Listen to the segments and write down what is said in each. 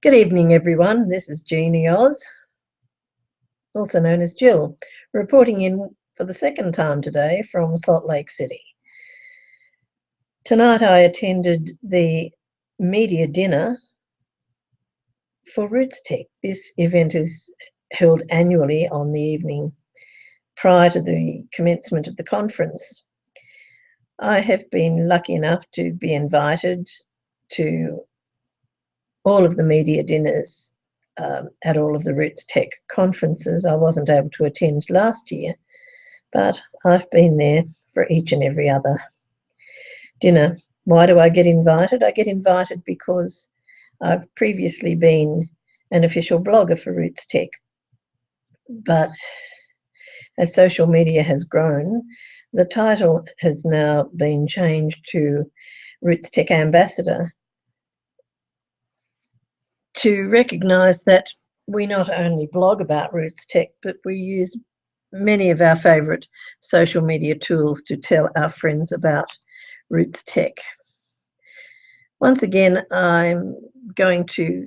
Good evening, everyone. This is GeniAus, also known as Jill, reporting in for the second time today from Salt Lake City. Tonight I attended the media dinner for Rootstech. This event is held annually on the evening prior to the commencement of the conference. I have been lucky enough to be invited to all of the media dinners at all of the Rootstech conferences. I wasn't able to attend last year, but I've been there for each and every other dinner. Why do I get invited? I get invited because I've previously been an official blogger for Rootstech, but as social media has grown, the title has now been changed to Rootstech Ambassador, to recognise that we not only blog about Rootstech, but we use many of our favourite social media tools to tell our friends about Rootstech. Once again, I'm going to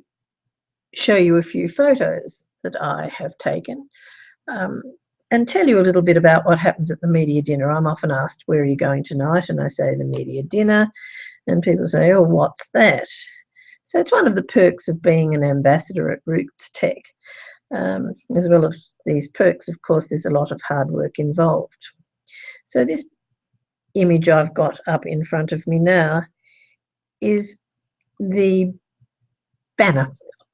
show you a few photos that I have taken and tell you a little bit about what happens at the media dinner. I'm often asked, where are you going tonight? And I say the media dinner, and people say, oh, what's that? So it's one of the perks of being an ambassador at Rootstech. As well as these perks, of course, there's a lot of hard work involved. So this image I've got up in front of me now is the banner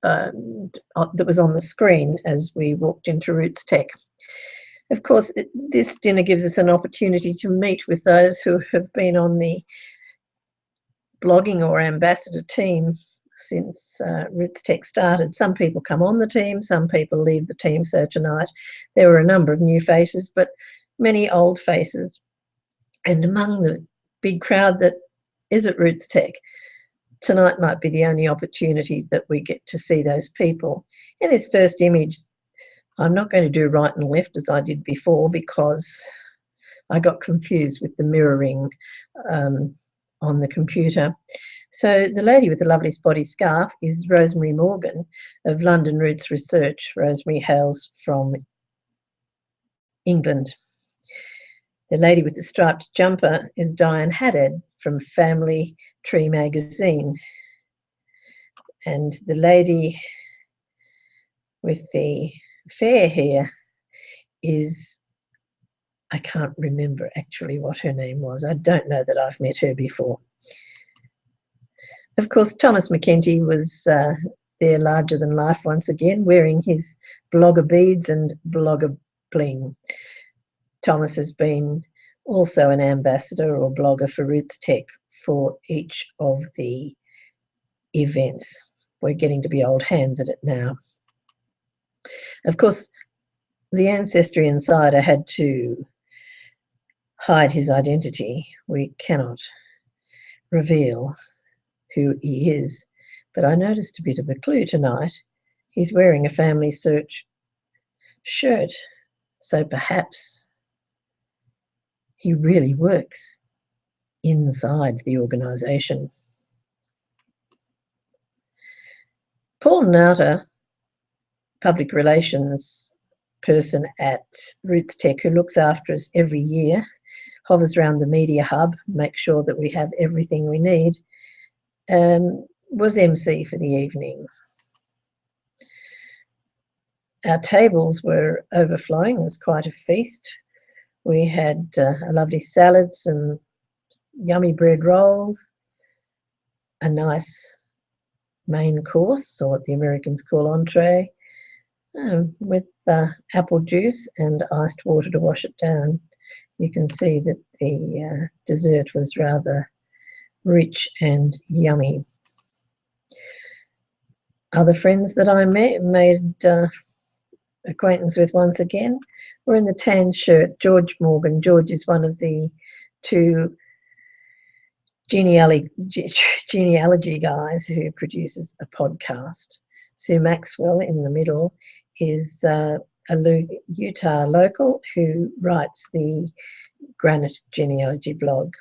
that was on the screen as we walked into Rootstech. Of course, this dinner gives us an opportunity to meet with those who have been on the blogging or ambassador team since Rootstech started. Some people come on the team, some people leave the team. So tonight there were a number of new faces, but many old faces. And among the big crowd that is at Rootstech, tonight might be the only opportunity that we get to see those people. In this first image, I'm not going to do right and left as I did before because I got confused with the mirroring on the computer. So the lady with the lovely spotty scarf is Rosemary Morgan of London Roots Research. Rosemary hails from England. The lady with the striped jumper is Diane Haddad from Family Tree magazine. And the lady with the fair hair is, I can't remember actually what her name was. I don't know that I've met her before. Of course, Thomas Mckenzie was there larger than life once again, wearing his blogger beads and blogger bling. Thomas has been also an ambassador or blogger for Rootstech for each of the events. We're getting to be old hands at it now. Of course, the Ancestry Insider had to hide his identity. We cannot reveal who he is, but I noticed a bit of a clue tonight. He's wearing a Family Search shirt, so perhaps he really works inside the organisation. Paul Nauta, public relations person at Rootstech, who looks after us every year, hovers around the media hub, makes sure that we have everything we need, was MC for the evening. Our tables were overflowing. It was quite a feast. We had a lovely salad, some yummy bread rolls, a nice main course, or what the Americans call entree, with apple juice and iced water to wash it down. You can see that the dessert was rather rich and yummy. Other friends that I made acquaintance with once again were in the tan shirt. George Morgan. George is one of the two genealogy guys who produces a podcast. Sue Maxwell in the middle is a Utah local who writes the Granite Genealogy blog.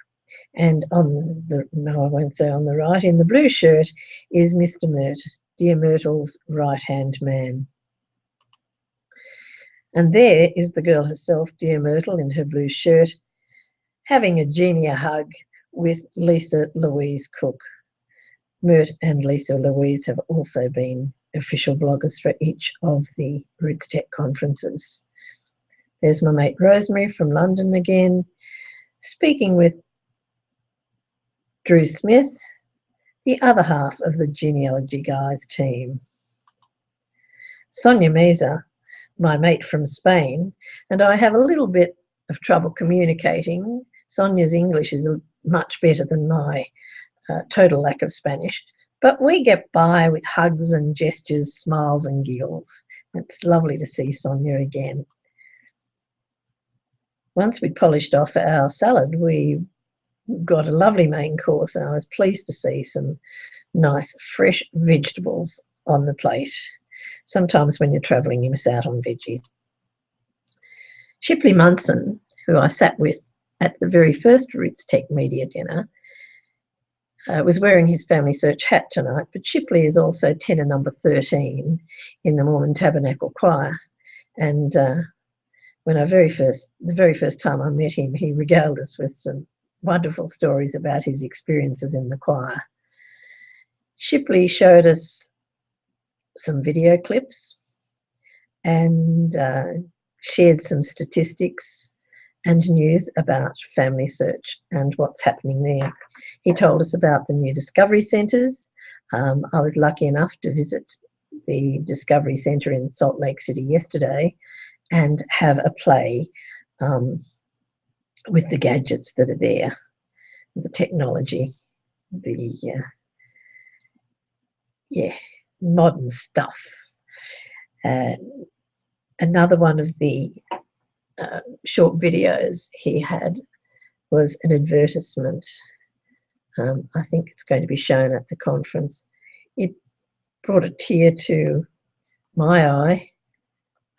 And on the, no, I won't say on the right, in the blue shirt is Mr. Mert, Dear Myrtle's right-hand man. And there is the girl herself, Dear Myrtle, in her blue shirt, having a genia hug with Lisa Louise Cook. Myrt and Lisa Louise have also been official bloggers for each of the Rootstech conferences. There's my mate Rosemary from London again, speaking with Drew Smith, the other half of the genealogy guys team. Sonia Meza, my mate from Spain, and I have a little bit of trouble communicating. Sonia's English is much better than my total lack of Spanish, but we get by with hugs and gestures, smiles and giggles. It's lovely to see Sonia again. Once we'd polished off our salad, we got a lovely main course, and I was pleased to see some nice fresh vegetables on the plate. Sometimes when you're travelling, you miss out on veggies. Shipley Munson, who I sat with at the very first Rootstech media dinner, was wearing his Family Search hat tonight, but Shipley is also tenor number 13 in the Mormon Tabernacle Choir. And when the very first time I met him, he regaled us with some wonderful stories about his experiences in the choir. Shipley showed us some video clips and shared some statistics and news about Family Search and what's happening there. He told us about the new Discovery Centres. I was lucky enough to visit the Discovery Centre in Salt Lake City yesterday and have a play with the gadgets that are there, the technology, the modern stuff. Another one of the short videos he had was an advertisement. I think it's going to be shown at the conference. It brought a tear to my eye.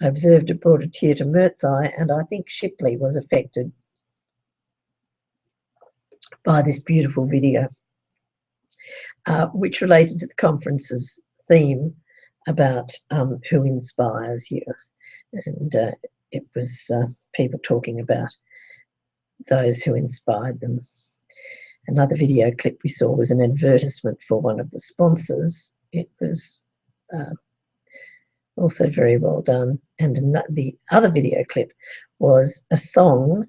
I observed it brought a tear to Myrt's eye, and I think Shipley was affected by this beautiful video, which related to the conference's theme about who inspires you. And it was people talking about those who inspired them. Another video clip we saw was an advertisement for one of the sponsors. It was also very well done. And the other video clip was a song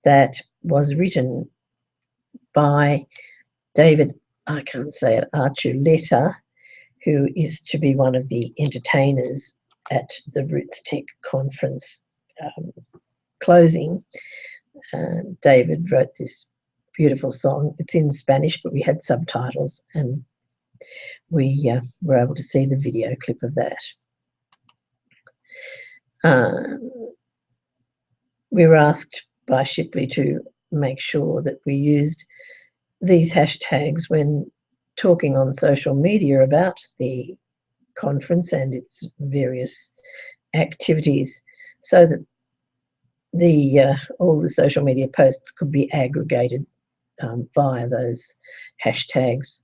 that was written by David, I can't say it, Archuleta, who is to be one of the entertainers at the Rootstech conference closing. David wrote this beautiful song. It's in Spanish, but we had subtitles, and we were able to see the video clip of that. We were asked by Shipley to make sure that we used these hashtags when talking on social media about the conference and its various activities, so that all the social media posts could be aggregated via those hashtags.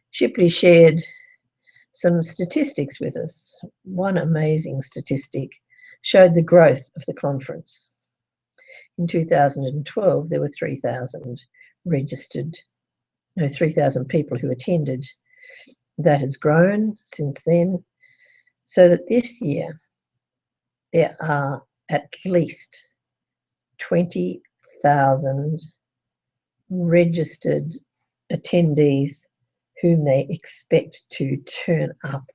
Shipley shared some statistics with us. One amazing statistic showed the growth of the conference. In 2012, there were 3,000 people who attended. That has grown since then, so that this year there are at least 20,000 registered attendees whom they expect to turn up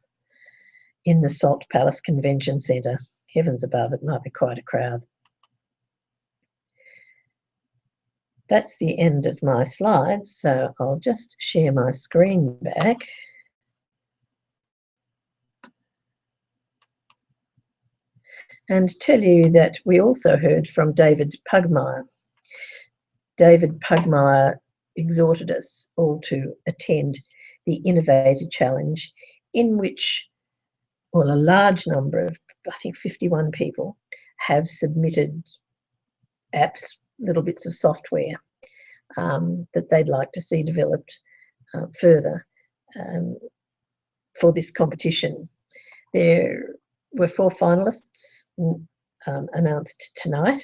in the Salt Palace Convention Centre. Heavens above, it might be quite a crowd. That's the end of my slides, so I'll just share my screen back. And tell you that we also heard from David Pugmire. David Pugmire exhorted us all to attend the Innovator Challenge, in which, well, a large number of, I think 51 people, have submitted apps, little bits of software that they'd like to see developed further for this competition. There were 4 finalists announced tonight,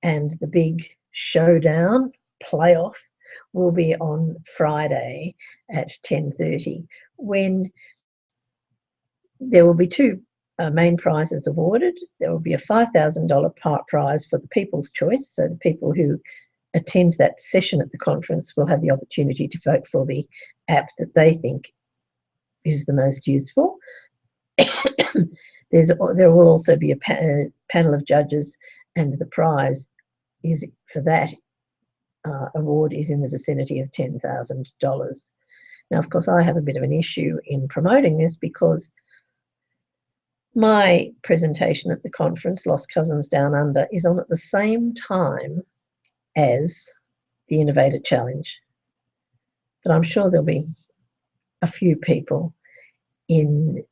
and the big showdown playoff will be on Friday at 10:30, when there will be 2 main prizes awarded. There will be a $5,000 prize for the People's Choice, so the people who attend that session at the conference will have the opportunity to vote for the app that they think is the most useful. There will also be a panel of judges, and the prize is for that award is in the vicinity of $10,000. Now, of course, I have a bit of an issue in promoting this because my presentation at the conference, Lost Cousins Down Under, is on at the same time as the Innovator Challenge. But I'm sure there'll be a few people in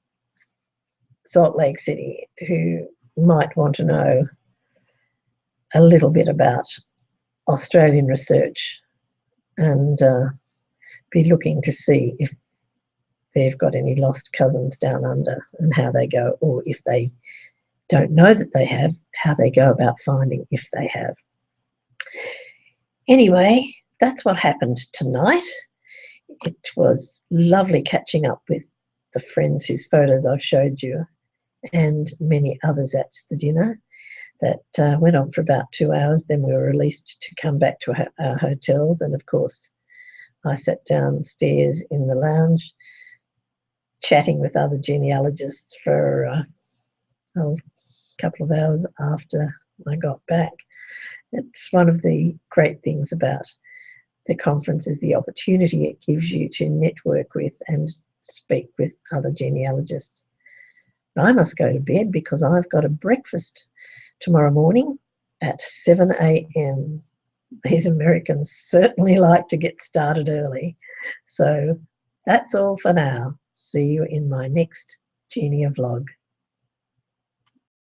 Salt Lake City who might want to know a little bit about Australian research and be looking to see if they've got any lost cousins down under and how they go, or if they don't know that they have, how they go about finding if they have. Anyway, that's what happened tonight. It was lovely catching up with the friends whose photos I've showed you, and many others at the dinner. That went on for about 2 hours. Then we were released to come back to our hotels, and of course I sat downstairs in the lounge chatting with other genealogists for a couple of hours after I got back. It's one of the great things about the conference is the opportunity it gives you to network with and speak with other genealogists. I must go to bed because I've got a breakfast tomorrow morning at 7 a.m. These Americans certainly like to get started early. So that's all for now. See you in my next Geneavlog.